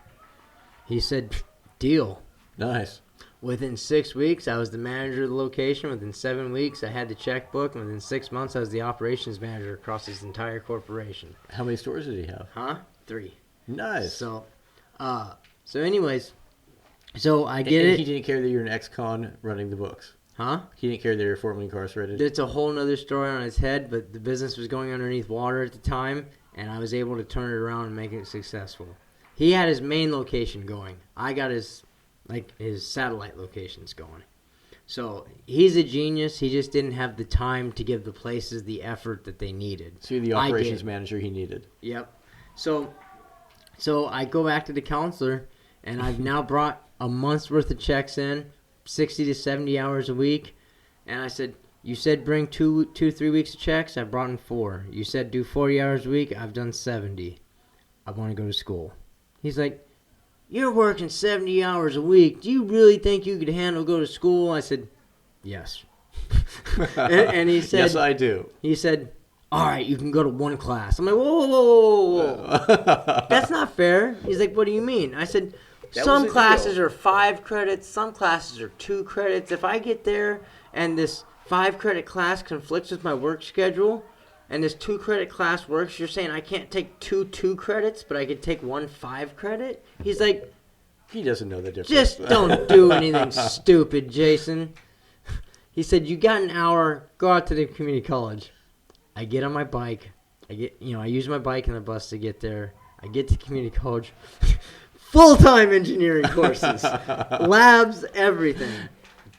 Speaker 3: He said, deal.
Speaker 2: Nice.
Speaker 3: Within 6 weeks, I was the manager of the location. Within 7 weeks, I had the checkbook. And within 6 months, I was the operations manager across his entire corporation.
Speaker 2: How many stores did he have?
Speaker 3: 3.
Speaker 2: Nice.
Speaker 3: So anyways, so I get
Speaker 2: and
Speaker 3: it.
Speaker 2: He didn't care that you're an ex-con running the books. He didn't care that you're formerly incarcerated.
Speaker 3: It's a whole nother story on his head, but the business was going underneath water at the time, and I was able to turn it around and make it successful. He had his main location going. I got his satellite locations going. So he's a genius. He just didn't have the time to give the places the effort that they needed.
Speaker 2: So you're the operations manager he needed.
Speaker 3: Yep. So I go back to the counselor, and I've now brought a month's worth of checks in, 60 to 70 hours a week. And I said, you said bring 3 weeks of checks. I brought in 4. You said do 40 hours a week. I've done 70. I want to go to school. He's like, you're working 70 hours a week. Do you really think you could handle go to school? I said, yes. and he said,
Speaker 2: yes, I do.
Speaker 3: He said, all right, you can go to 1 class. I'm like, whoa. That's not fair. He's like, what do you mean? I said, some classes are 5 credits. Some classes are 2 credits. If I get there and this 5-credit class conflicts with my work schedule and this 2-credit class works, you're saying I can't take 2 credits, but I could take 1 5-credit? He's like,
Speaker 2: he doesn't know the difference.
Speaker 3: Just don't do anything stupid, Jason. He said, you got an hour, go out to the community college. I get on my bike. I use my bike and the bus to get there. I get to community college. Full-time engineering courses. Labs, everything.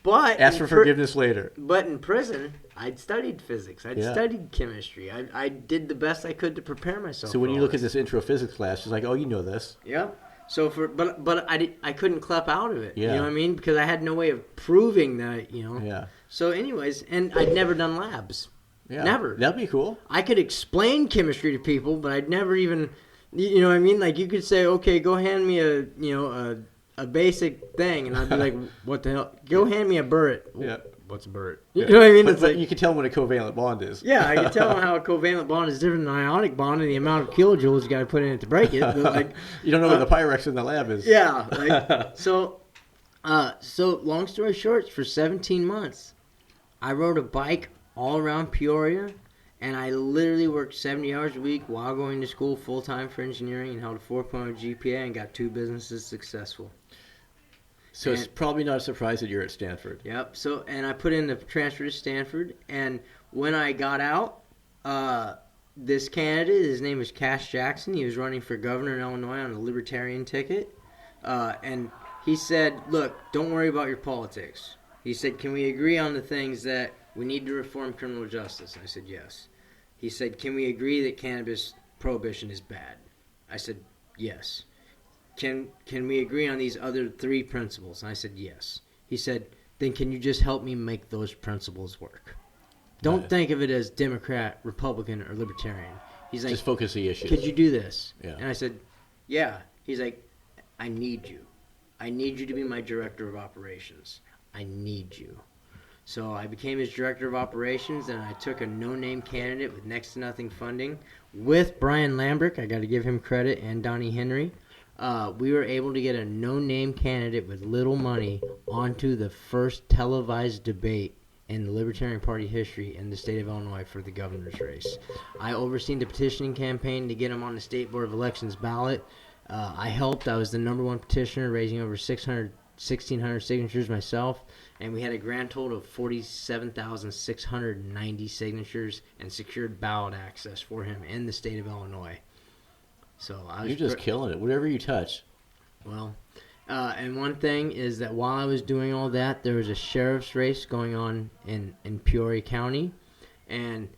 Speaker 3: But
Speaker 2: ask for forgiveness later.
Speaker 3: But in prison, I'd studied physics. I'd studied chemistry. I did the best I could to prepare myself.
Speaker 2: So when you look at this intro physics class, it's like, oh, you know this.
Speaker 3: Yeah. So but I couldn't clap out of it.
Speaker 2: Yeah.
Speaker 3: You know what I mean? Because I had no way of proving that,
Speaker 2: Yeah.
Speaker 3: So anyways, and I'd never done labs.
Speaker 2: Yeah.
Speaker 3: Never.
Speaker 2: That'd be cool.
Speaker 3: I could explain chemistry to people, but I'd never even, you know what I mean? Like you could say, okay, go hand me a basic thing, and I'd be like, what the hell? Go hand me a burette.
Speaker 2: Yeah.
Speaker 3: What's a burette?
Speaker 2: Yeah.
Speaker 3: You know what I mean?
Speaker 2: But, like, you can tell them what a covalent bond is.
Speaker 3: Yeah, I can tell them how a covalent bond is different than an ionic bond and the amount of kilojoules you got to put in it to break it. But like,
Speaker 2: you don't know what the Pyrex in the lab is.
Speaker 3: Yeah. Like, so long story short, for 17 months, I rode a bike all around Peoria, and I literally worked 70 hours a week while going to school full-time for engineering and held a 4.0 GPA and got 2 businesses successful.
Speaker 2: So it's probably not a surprise that you're at Stanford.
Speaker 3: Yep. So, and I put in the transfer to Stanford, and when I got out, this candidate, his name was Cash Jackson. He was running for governor in Illinois on a libertarian ticket, and he said, look, don't worry about your politics. He said, can we agree on the things that we need to reform criminal justice? I said, yes. He said, can we agree that cannabis prohibition is bad? I said, yes. Can we agree on these other 3 principles? And I said, yes. He said, then can you just help me make those principles work? Don't think of it as Democrat, Republican, or Libertarian. He's like,
Speaker 2: just focus the issue.
Speaker 3: Could you do this?
Speaker 2: Yeah.
Speaker 3: And I said, yeah. He's like, I need you. I need you to be my director of operations. I need you. So I became his director of operations, and I took a no-name candidate with next to nothing funding with Brian Lambrick. I got to give him credit, and Donnie Henry. We were able to get a no-name candidate with little money onto the first televised debate in the Libertarian Party history in the state of Illinois for the governor's race. I overseen the petitioning campaign to get him on the State Board of Elections ballot. I helped. I was the #1 petitioner, raising over 1,600 signatures myself, and we had a grand total of 47,690 signatures and secured ballot access for him in the state of Illinois. So I was
Speaker 2: You're just killing it. Whatever you touch.
Speaker 3: Well, And one thing is that while I was doing all that, there was a sheriff's race going on in Peoria County, and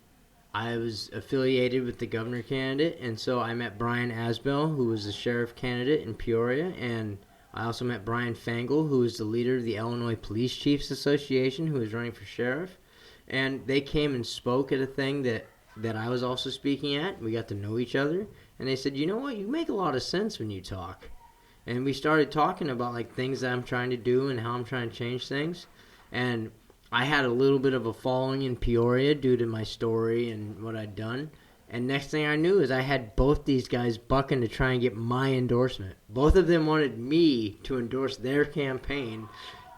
Speaker 3: I was affiliated with the governor candidate, and so I met Brian Asbell, who was the sheriff candidate in Peoria, and I also met Brian Fangle, who is the leader of the Illinois Police Chiefs Association, who is running for sheriff. And they came and spoke at a thing that I was also speaking at. We got to know each other, and they said, you know what, you make a lot of sense when you talk. And we started talking about like things that I'm trying to do and how I'm trying to change things. And I had a little bit of a following in Peoria due to my story and what I'd done. And next thing I knew is I had both these guys bucking to try and get my endorsement. Both of them wanted me to endorse their campaign,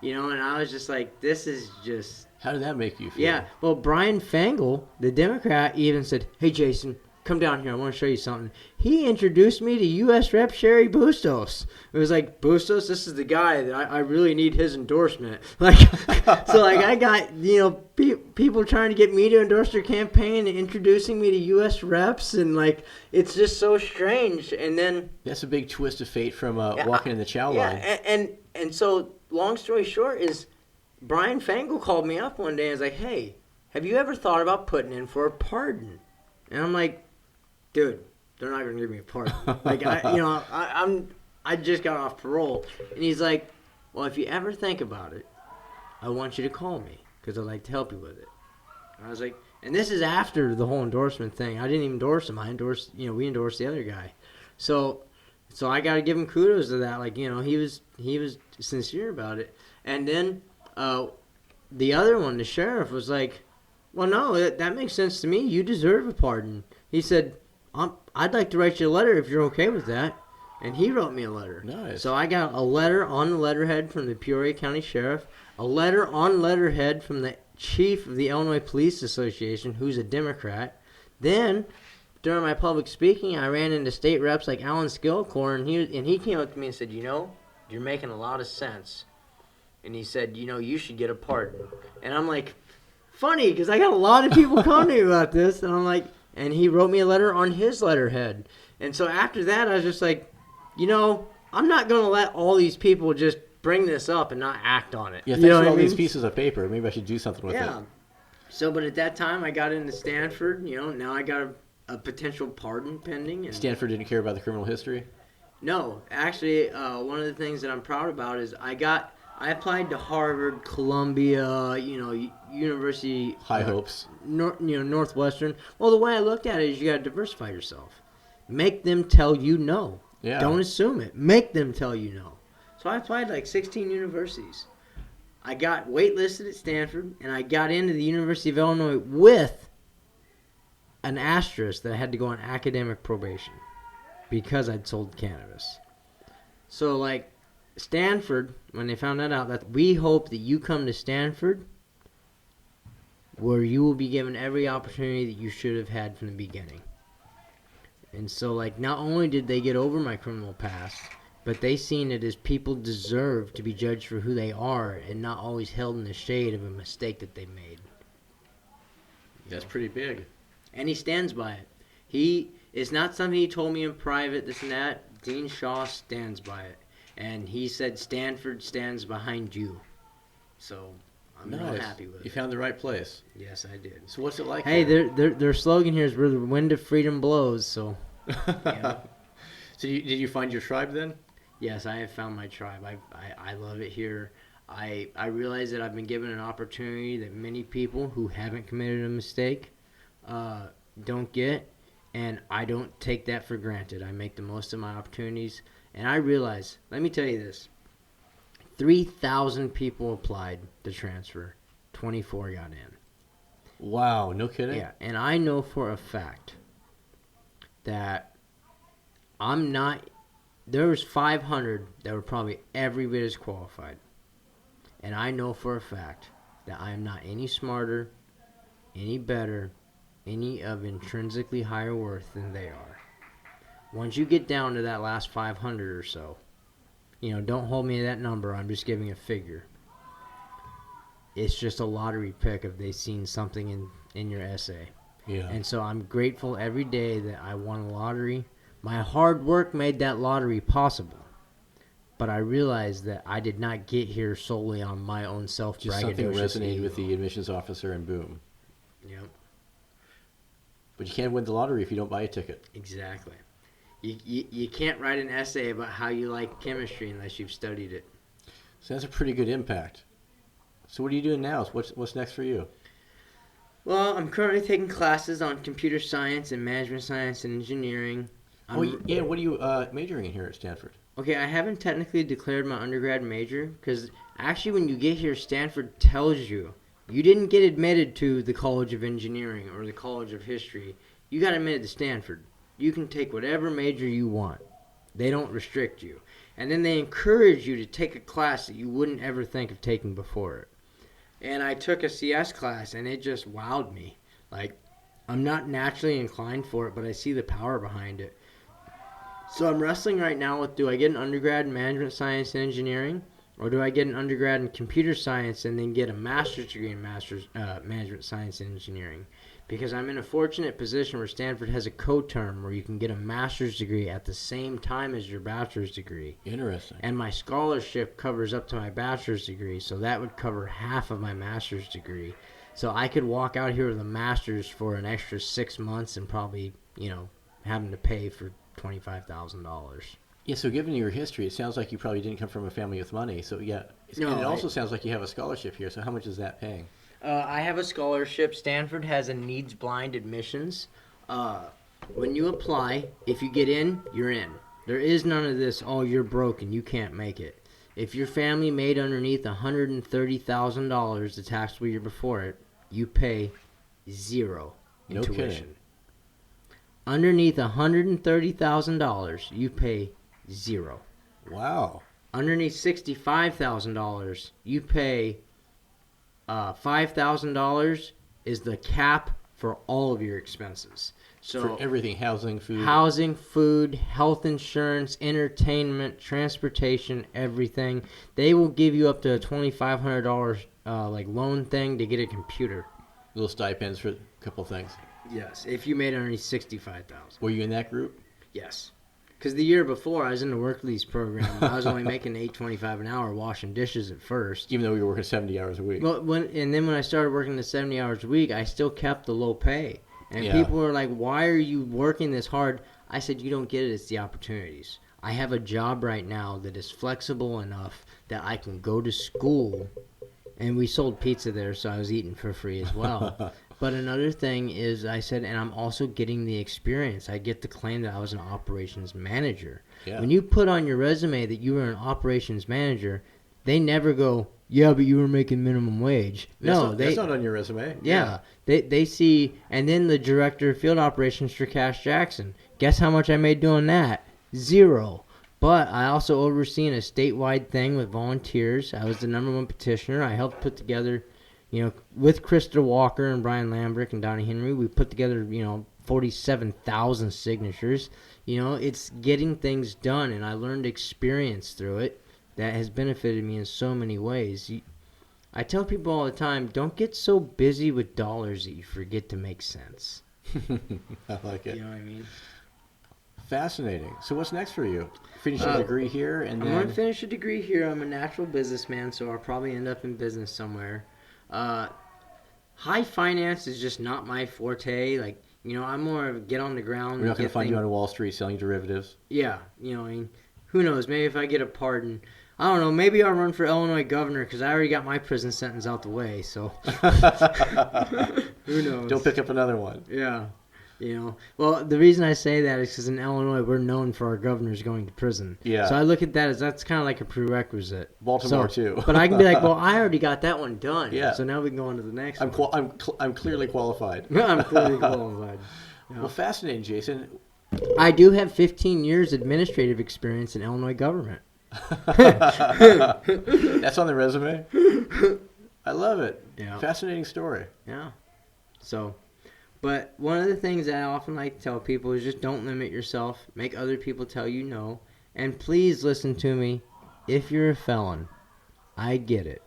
Speaker 3: you know, and I was just like, this is just...
Speaker 2: How did that make you feel?
Speaker 3: Yeah, well, Brian Fangle, the Democrat, even said, hey, Jason, come down here. I want to show you something. He introduced me to U.S. Rep. Sherry Bustos. It was like, Bustos, this is the guy that I really need his endorsement. Like, so, like, I got, you know, people trying to get me to endorse their campaign and introducing me to U.S. reps, and, like, it's just so strange. And then...
Speaker 2: That's a big twist of fate from walking in the chow line.
Speaker 3: And so, long story short is, Brian Fangle called me up one day and was like, hey, have you ever thought about putting in for a pardon? And I'm like, dude, they're not going to give me a pardon. Like, I just got off parole. And he's like, well, if you ever think about it, I want you to call me because I'd like to help you with it. And I was like, and this is after the whole endorsement thing. I didn't even endorse him. We endorsed the other guy. So I got to give him kudos to that. Like, you know, he was sincere about it. And then the other one, the sheriff, was like, well, no, that makes sense to me. You deserve a pardon. He said, I'd like to write you a letter if you're okay with that. And he wrote me a letter.
Speaker 2: Nice.
Speaker 3: So I got a letter on the letterhead from the Peoria County Sheriff, a letter on letterhead from the chief of the Illinois Police Association, who's a Democrat. Then, during my public speaking, I ran into state reps like Alan Skillcore, and he came up to me and said, you know, you're making a lot of sense. And he said, you know, you should get a pardon. And I'm like, funny, because I got a lot of people come to me about this. And I'm like, and he wrote me a letter on his letterhead. And so after that, I was just like, you know, I'm not going to let all these people just bring this up and not act on it.
Speaker 2: Yeah,
Speaker 3: you
Speaker 2: thanks
Speaker 3: know
Speaker 2: for all
Speaker 3: what I
Speaker 2: these
Speaker 3: mean?
Speaker 2: pieces of paper. Maybe I should do something with it.
Speaker 3: Yeah. So, but at that time, I got into Stanford. You know, now I got a potential pardon pending. And
Speaker 2: Stanford didn't care about the criminal history?
Speaker 3: no, actually, one of the things that I'm proud about is I applied to Harvard, Columbia, you know, University.
Speaker 2: High hopes.
Speaker 3: Northwestern. Well, the way I looked at it is you got to diversify yourself. Make them tell you no.
Speaker 2: Yeah.
Speaker 3: Don't assume it. Make them tell you no. So I applied like 16 universities. I got waitlisted at Stanford, and I got into the University of Illinois with an asterisk that I had to go on academic probation because I'd sold cannabis. So, like, Stanford, when they found that out, that we hope that you come to Stanford where you will be given every opportunity that you should have had from the beginning. And so, like, not only did they get over my criminal past, but they seen it as people deserve to be judged for who they are and not always held in the shade of a mistake that they made.
Speaker 2: That's pretty big.
Speaker 3: And he stands by it. It's not something he told me in private, this and that. Dean Shaw stands by it. And he said Stanford stands behind you. So I'm real happy with it.
Speaker 2: You found the right place.
Speaker 3: Yes, I did.
Speaker 2: So what's it like?
Speaker 3: Hey, their slogan here is where the wind of freedom blows. So, yeah.
Speaker 2: So did you find your tribe then?
Speaker 3: Yes, I have found my tribe. I love it here. I realize that I've been given an opportunity that many people who haven't committed a mistake don't get, and I don't take that for granted. I make the most of my opportunities, and I realize, let me tell you this, 3,000 people applied to transfer, 24 got in.
Speaker 2: Wow, no kidding?
Speaker 3: Yeah, and I know for a fact that there was 500 that were probably every bit as qualified. And I know for a fact that I am not any smarter, any better, any of intrinsically higher worth than they are. Once you get down to that last 500 or so, don't hold me to that number, I'm just giving a figure. It's just a lottery pick if they've seen something in your essay.
Speaker 2: Yeah.
Speaker 3: And so I'm grateful every day that I won a lottery. My hard work made that lottery possible. but I realized that I did not get here solely on my own self-braggadocious.
Speaker 2: Just something resonated with the admissions officer, and boom.
Speaker 3: Yep.
Speaker 2: But you can't win the lottery if you don't buy a ticket.
Speaker 3: Exactly. You can't write an essay about how you like chemistry unless you've studied it.
Speaker 2: So that's a pretty good impact. So what are you doing now? What's next for you?
Speaker 3: Well, I'm currently taking classes on computer science and management science and engineering.
Speaker 2: What are you majoring in here at Stanford?
Speaker 3: Okay, I haven't technically declared my undergrad major because actually when you get here, Stanford tells you you didn't get admitted to the College of Engineering or the College of History. You got admitted to Stanford. You can take whatever major you want. They don't restrict you. And then they encourage you to take a class that you wouldn't ever think of taking before it. And I took a CS class, and it just wowed me. Like, I'm not naturally inclined for it, but I see the power behind it. So I'm wrestling right now with, do I get an undergrad in management science and engineering, or do I get an undergrad in computer science and then get a master's degree in management science and engineering? Because I'm in a fortunate position where Stanford has a co-term where you can get a master's degree at the same time as your bachelor's degree.
Speaker 2: Interesting.
Speaker 3: And my scholarship covers up to my bachelor's degree, so that would cover half of my master's degree. So I could walk out here with a master's for an extra 6 months and probably, having to pay for $25,000.
Speaker 2: Yeah, so given your history, it sounds like you probably didn't come from a family with money. So yeah,
Speaker 3: No,
Speaker 2: and it also sounds like you have a scholarship here. So how much is that paying?
Speaker 3: I have a scholarship. Stanford has a needs-blind admissions. When you apply, if you get in, you're in. There is none of this, oh, you're broke and you can't make it. If your family made underneath $130,000 the taxable year before it, you pay zero in
Speaker 2: No
Speaker 3: tuition.
Speaker 2: kidding.
Speaker 3: Underneath $130,000, you pay zero.
Speaker 2: Wow.
Speaker 3: Underneath $65,000, you pay $5,000 is the cap for all of your expenses. So
Speaker 2: For everything, housing,
Speaker 3: food, health insurance, entertainment, transportation, everything. They will give you up to a $2,500 loan thing to get a computer.
Speaker 2: little stipends for a couple of things.
Speaker 3: Yes, if you made underneath $65,000.
Speaker 2: Were you in that group?
Speaker 3: Yes. Because the year before, I was in the work lease program. I was only making $8.25 an hour washing dishes at first.
Speaker 2: Even though you were working 70 hours a week.
Speaker 3: Well, then when I started working the 70 hours a week, I still kept the low pay. And people were like, why are you working this hard? I said, you don't get it. It's the opportunities. I have a job right now that is flexible enough that I can go to school. And we sold pizza there, so I was eating for free as well. But another thing is, I said, and I'm also getting the experience. I get to claim that I was an operations manager.
Speaker 2: Yeah.
Speaker 3: When you put on your resume that you were an operations manager, they never go, yeah, but you were making minimum wage.
Speaker 2: That's not on your resume.
Speaker 3: Yeah. They see, and then the director of field operations for Cash Jackson. Guess how much I made doing that? Zero. But I also overseen a statewide thing with volunteers. I was the #1 petitioner. I helped put together, with Krista Walker and Brian Lambrick and Donnie Henry, we put together, 47,000 signatures. It's getting things done, and I learned experience through it that has benefited me in so many ways. I tell people all the time, don't get so busy with dollars that you forget to make sense.
Speaker 2: I like it.
Speaker 3: You know what I mean?
Speaker 2: Fascinating. So what's next for you? Finish a degree here, and then...
Speaker 3: I'm going to finish a degree here. I'm a natural businessman, so I'll probably end up in business somewhere. High finance is just not my forte. I'm more of a get on the ground.
Speaker 2: We're not going to find you on Wall Street selling derivatives.
Speaker 3: Yeah, who knows? Maybe if I get a pardon. I don't know. Maybe I'll run for Illinois governor because I already got my prison sentence out the way, so... Who knows?
Speaker 2: Don't pick up another one.
Speaker 3: Yeah. Well, the reason I say that is because in Illinois, we're known for our governors going to prison.
Speaker 2: Yeah.
Speaker 3: So I look at that as that's kind of like a prerequisite.
Speaker 2: Baltimore, too.
Speaker 3: But I can be like, well, I already got that one done.
Speaker 2: Yeah.
Speaker 3: So now we can go on to the next one.
Speaker 2: I'm clearly qualified.
Speaker 3: I'm clearly qualified. Yeah.
Speaker 2: Well, fascinating, Jason.
Speaker 3: I do have 15 years administrative experience in Illinois government.
Speaker 2: That's on the resume? I love it.
Speaker 3: Yeah.
Speaker 2: Fascinating story.
Speaker 3: Yeah. So... But one of the things that I often like to tell people is just don't limit yourself. Make other people tell you no. And please listen to me. If you're a felon, I get it.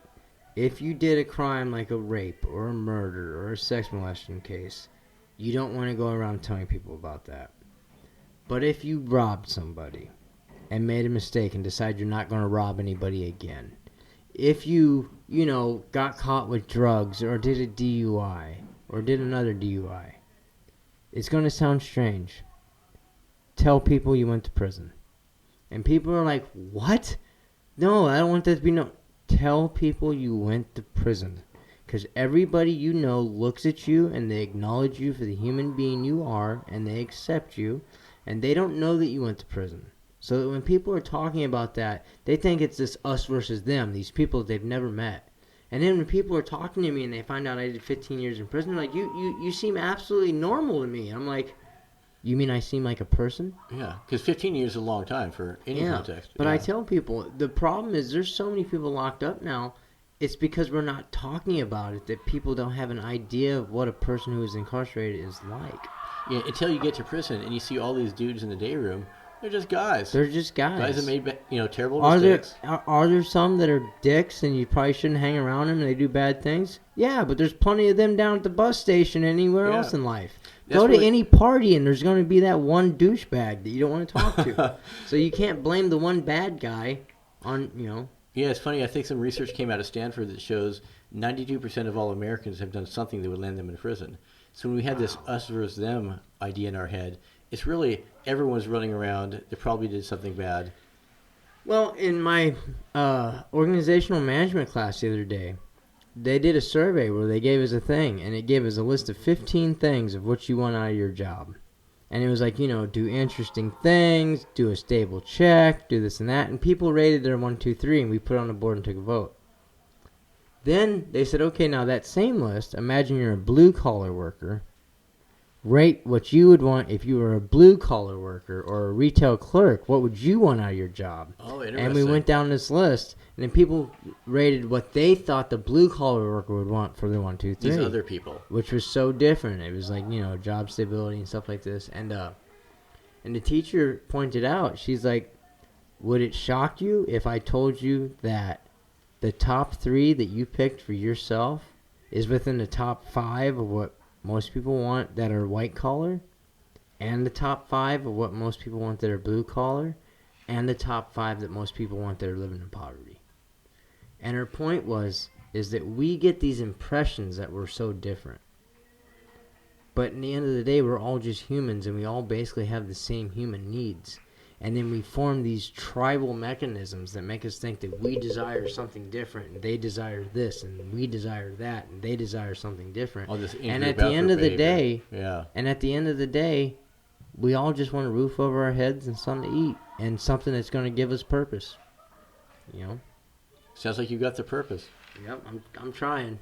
Speaker 3: If you did a crime like a rape or a murder or a sex molestation case, you don't want to go around telling people about that. But if you robbed somebody and made a mistake and decide you're not going to rob anybody again. If you got caught with drugs or did a DUI or did another DUI, it's going to sound strange. Tell people you went to prison. And people are like, what? No, I don't want that to be known. Tell people you went to prison. Because everybody you know looks at you and they acknowledge you for the human being you are and they accept you. And they don't know that you went to prison. So that when people are talking about that, they think it's this us versus them, these people they've never met. And then when people are talking to me and they find out I did 15 years in prison, they're like, you seem absolutely normal to me. And I'm like, you mean I seem like a person?
Speaker 2: Yeah, because 15 years is a long time for any context.
Speaker 3: But I tell people, the problem is there's so many people locked up now. It's because we're not talking about it that people don't have an idea of what a person who is incarcerated is like.
Speaker 2: Yeah, until you get to prison and you see all these dudes in the day room, they're just guys.
Speaker 3: They're just guys.
Speaker 2: Guys that made terrible mistakes.
Speaker 3: Are there some that are dicks and you probably shouldn't hang around them and they do bad things? Yeah, but there's plenty of them down at the bus station and anywhere else in life. Go to any party and there's going to be that one douchebag that you don't want to talk to. So you can't blame the one bad guy on,
Speaker 2: Yeah, it's funny. I think some research came out of Stanford that shows 92% of all Americans have done something that would land them in prison. So when we had this us versus them idea in our head, it's really everyone's running around. They probably did something bad.
Speaker 3: Well, in my organizational management class the other day, they did a survey where they gave us a thing, and it gave us a list of 15 things of what you want out of your job. And it was like, do interesting things, do a stable check, do this and that. And people rated their 1, 2, 3, and we put it on the board and took a vote. Then they said, okay, now that same list, imagine you're a blue-collar worker. Rate what you would want if you were a blue-collar worker or a retail clerk. What would you want out of your job?
Speaker 2: Oh, interesting.
Speaker 3: And we went down this list, and then people rated what they thought the blue-collar worker would want for their 1, 2, 3.
Speaker 2: These other people.
Speaker 3: Which was so different. It was like, job stability and stuff like this. And the teacher pointed out, she's like, would it shock you if I told you that the top 3 that you picked for yourself is within the top 5 of what most people want that are white collar, and the top 5 of what most people want that are blue collar, and the top 5 that most people want that are living in poverty? And her point is that we get these impressions that we're so different. But in the end of the day, we're all just humans, and we all basically have the same human needs. And then we form these tribal mechanisms that make us think that we desire something different, and they desire this, and we desire that, and they desire something different. And at the end of the day, we all just want a roof over our heads and something to eat, and something that's going to give us purpose.
Speaker 2: Sounds like you got the purpose.
Speaker 3: Yep, I'm trying.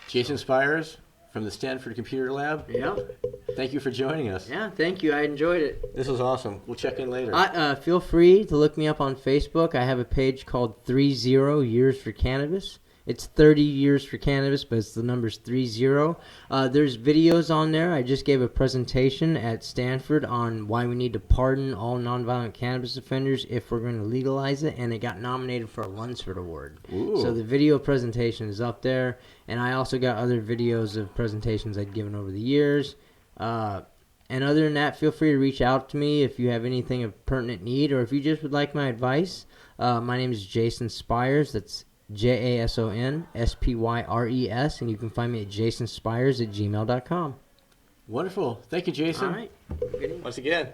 Speaker 2: Jason Spyres from the Stanford Computer Lab.
Speaker 3: Yep.
Speaker 2: Thank you for joining us.
Speaker 3: Yeah, thank you. I enjoyed it.
Speaker 2: This was awesome. We'll check in later.
Speaker 3: Feel free to look me up on Facebook. I have a page called 30 Years for Cannabis. It's 30 years for cannabis, but it's the numbers 30. There's videos on there. I just gave a presentation at Stanford on why we need to pardon all nonviolent cannabis offenders if we're going to legalize it, and it got nominated for a Lunsford Award.
Speaker 2: Ooh.
Speaker 3: So the video presentation is up there, and I also got other videos of presentations I'd given over the years. And other than that, feel free to reach out to me if you have anything of pertinent need, or if you just would like my advice. My name is Jason Spyres. That's JasonSpyres, and you can find me at jasonspyres@gmail.com.
Speaker 2: Wonderful. Thank you, Jason.
Speaker 3: All right.
Speaker 2: Once again.